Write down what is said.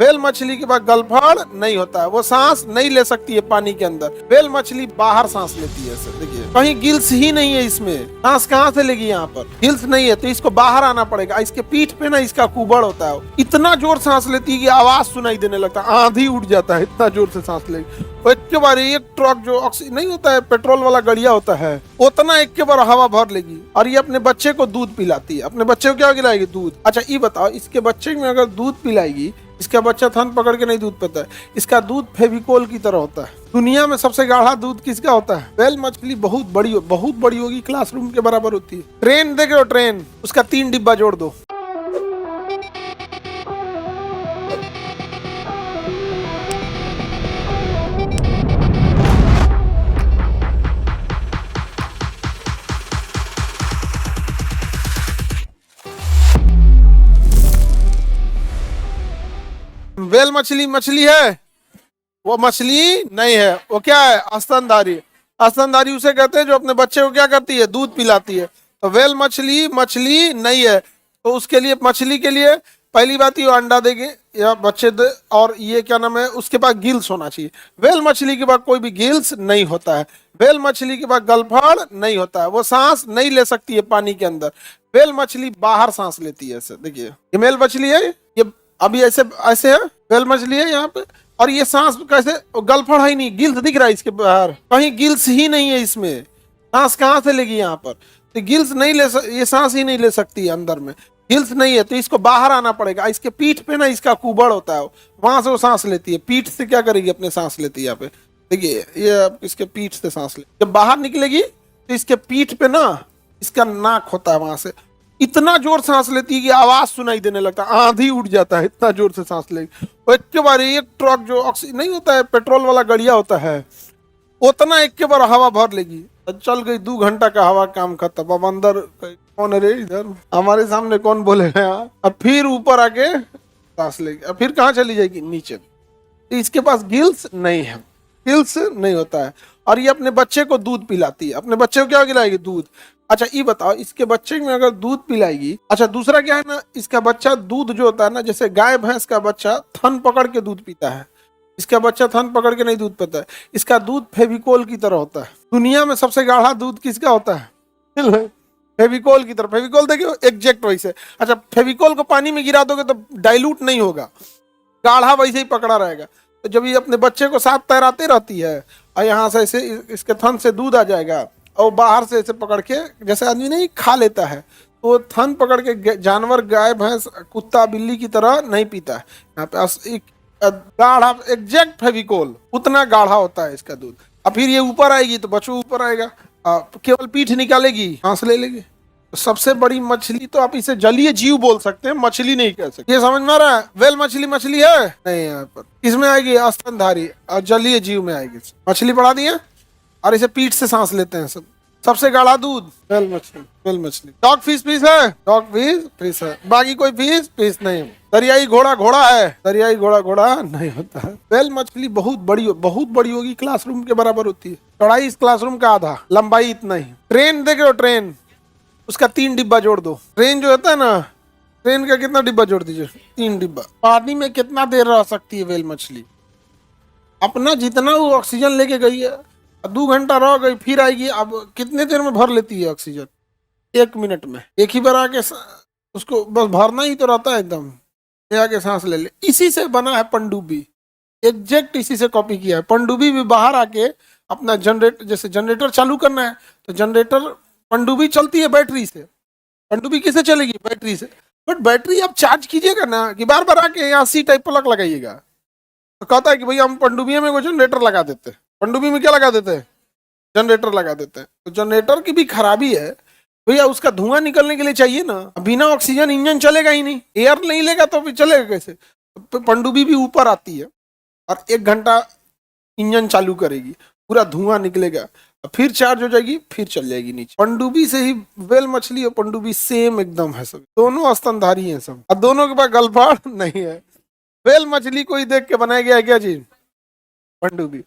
Whale मछली के पास गलफड़ नहीं होता है, वो सांस नहीं ले सकती है पानी के अंदर। व्हेल मछली बाहर सांस लेती है। सर देखिए, कहीं गिल्स ही नहीं है इसमें, सांस कहाँ से लेगी? यहाँ पर गिल्स नहीं है तो इसको बाहर आना पड़ेगा। इसके पीठ पे ना इसका कुबड़ होता है, इतना जोर सांस लेती है कि आवाज सुनाई देने लगता है, आंधी उठ जाता है, इतना जोर से सांस लेगी। एक के बार एक ट्रक जो ऑक्सीजन नहीं होता है, पेट्रोल वाला गड़िया होता है, उतना एक के बार हवा भर लेगी। और ये अपने बच्चे को दूध पिलाती है। अपने बच्चे को क्या खिलाएगी? दूध। अच्छा ये बताओ, इसके बच्चे में अगर दूध पिलाएगी, इसका बच्चा थन पकड़ के नहीं दूध पीता है, इसका दूध फेविकोल की तरह होता है। दुनिया में सबसे गाढ़ा दूध किसका होता है? व्हेल मछली बहुत बड़ी होगी, क्लासरूम के बराबर होती है। ट्रेन देख रहे हो, ट्रेन, उसका 3 डिब्बा जोड़ दो। व्हेल मछली मछली है? वो मछली नहीं है, वो क्या है? स्तनधारी। स्तनधारी उसे कहते हैं जो अपने बच्चे को क्या करती है? दूध पिलाती है। तो व्हेल मछली मछली नहीं है, तो उसके लिए, मछली के लिए पहली बात ये अंडा देगी या बच्चे दे, और ये क्या नाम है, उसके पास गिल्स होना चाहिए। व्हेल मछली के पास कोई भी गिल्स नहीं होता है। व्हेल मछली के पास गलफड़ नहीं होता है, वो सांस नहीं ले सकती है पानी के अंदर। व्हेल मछली बाहर सांस लेती है। ऐसे देखिए, ये मेल मछली है, ये अभी ऐसे ऐसे है, व्हेल मछली है यहाँ पे। और ये सांस कैसे? गलफड़ है ही नहीं, गिल्स दिख रहा है इसके बाहर, कहीं गिल्स ही नहीं है इसमें, सांस कहाँ से लेगी? यहाँ पर तो गिल्स नहीं ले ये सांस ही नहीं ले सकती है, अंदर में गिल्स नहीं है तो इसको बाहर आना पड़ेगा। इसके पीठ पे ना इसका कुबड़ होता है, वहां से वो सांस लेती है। पीठ से क्या करेगी? अपने सांस लेती है। यहाँ पे देखिए, ये इसके पीठ से सांस ले, जब बाहर निकलेगी तो इसके पीठ पे ना इसका नाक होता है, वहां से इतना जोर सांस लेती है कि आवाज सुनाई देने लगता है, आंधी उठ जाता है, इतना जोर से सांस लेगी। एक के बार एक ट्रक जो ऑक्सीजन नहीं होता है, पेट्रोल वाला गड़िया होता है, उतना एक के बार हवा भर लेगी। चल गई 2 घंटा का हवा, काम खत्म। अब अंदर कौन है रे? इधर हमारे सामने कौन बोलेगा? अब फिर ऊपर आके सांस लेगी, अब फिर कहाँ चली जाएगी? नीचे। इसके पास गिल्स नहीं है, गिल्स नहीं होता है। और ये अपने बच्चे को दूध पिलाती है। अपने बच्चे को क्या खिलाएगी? दूध। अच्छा ये बताओ, इसके बच्चे में अगर दूध पिलाएगी, अच्छा दूसरा क्या है ना, इसका बच्चा दूध जो होता है ना, जैसे गाय भैंस का बच्चा थन पकड़ के दूध पीता है, इसका बच्चा थन पकड़ के नहीं दूध पीता है। इसका दूध फेविकोल की तरह होता है। दुनिया में सबसे गाढ़ा दूध किसका होता है? फेविकोल की तरह। फेविकोल देखिए एग्जैक्ट वैसे। अच्छा फेविकोल को पानी में गिरा दोगे तो डाइल्यूट नहीं होगा, गाढ़ा वैसे ही पकड़ा रहेगा। तो जब ये अपने बच्चे को साथ तैराते रहती है और यहाँ से ऐसे इसके थन से दूध आ जाएगा, और बाहर से ऐसे पकड़ के, जैसे आदमी नहीं खा लेता है, तो थन पकड़ के जानवर, गाय भैंस, कुत्ता बिल्ली की तरह नहीं पीता है। यहाँ पे एक गाढ़ा एग्जैक्ट फेविकोल, उतना गाढ़ा होता है इसका दूध। अब फिर ये ऊपर आएगी तो बच्चों ऊपर आएगा, केवल पीठ निकालेगी, सांस ले लेगी। तो सबसे बड़ी मछली, तो आप इसे जलीय जीव बोल सकते हैं, मछली नहीं कह सकते। ये समझ में आ रहा है? व्हेल मछली मछली है नहीं, यहाँ पर इसमें आएगी स्तनधारी, और जलीय जीव में आएगी। मछली बढ़ा दिए, और इसे पीठ से सांस लेते हैं सब। सबसे गाढ़ा दूध व्हेल मछली। व्हेल मछली। डॉग फिश है, डॉग फिश है, बाकी कोई फिश नहीं। दरियाई घोड़ा है, दरियाई घोड़ा नहीं होता है। व्हेल मछली बहुत बड़ी होगी, क्लासरूम के बराबर होती है। चौड़ाई इस क्लासरूम का आधा, लंबाई इतना ही। ट्रेन देख रहे हो, ट्रेन, उसका 3 डिब्बा जोड़ दो। ट्रेन जो होता है ना, ट्रेन का कितना डिब्बा जोड़ दीजिए? 3 डिब्बा। पानी में कितना देर रह सकती है व्हेल मछली? अपना जितना वो ऑक्सीजन लेके गई है, 2 घंटा रह गई, फिर आएगी। अब कितने देर में भर लेती है ऑक्सीजन? 1 मिनट में। एक ही बार आके उसको बस भरना ही तो रहता है, एकदम ये आके सांस ले ले। इसी से बना है पनडुब्बी, एग्जैक्ट इसी से कॉपी किया है। पनडुब्बी भी बाहर आके अपना जैसे जनरेटर चालू करना है तो जनरेटर, पनडुब्बी चलती है बैटरी से। पनडुब्बी किससे चलेगी? बैटरी से। बट बैटरी आप चार्ज कीजिएगा ना, कि बार बार आके यहाँ सी टाइप प्लग लगाइएगा। तो कहता है कि भैया हम पनडुब्बी में कोई जनरेटर लगा देते हैं। पनडुब्बी में क्या लगा देते हैं? जनरेटर लगा देते हैं। तो जनरेटर की भी खराबी है भैया, उसका धुआं निकलने के लिए चाहिए ना। बिना ऑक्सीजन इंजन चलेगा ही नहीं, एयर नहीं लेगा तो फिर चलेगा कैसे? तो पनडुब्बी भी ऊपर आती है और 1 घंटा इंजन चालू करेगी, पूरा धुआं निकलेगा, फिर चार्ज हो जाएगी, फिर चल जाएगी नीचे। पनडुब्बी से ही व्हेल मछली और पनडुब्बी सेम एकदम है, सब दोनों स्तनधारी हैं सब, और दोनों के पास गलफड़ नहीं है। व्हेल मछली को ही देख के बनाया गया है क्या चीज? पनडुब्बी।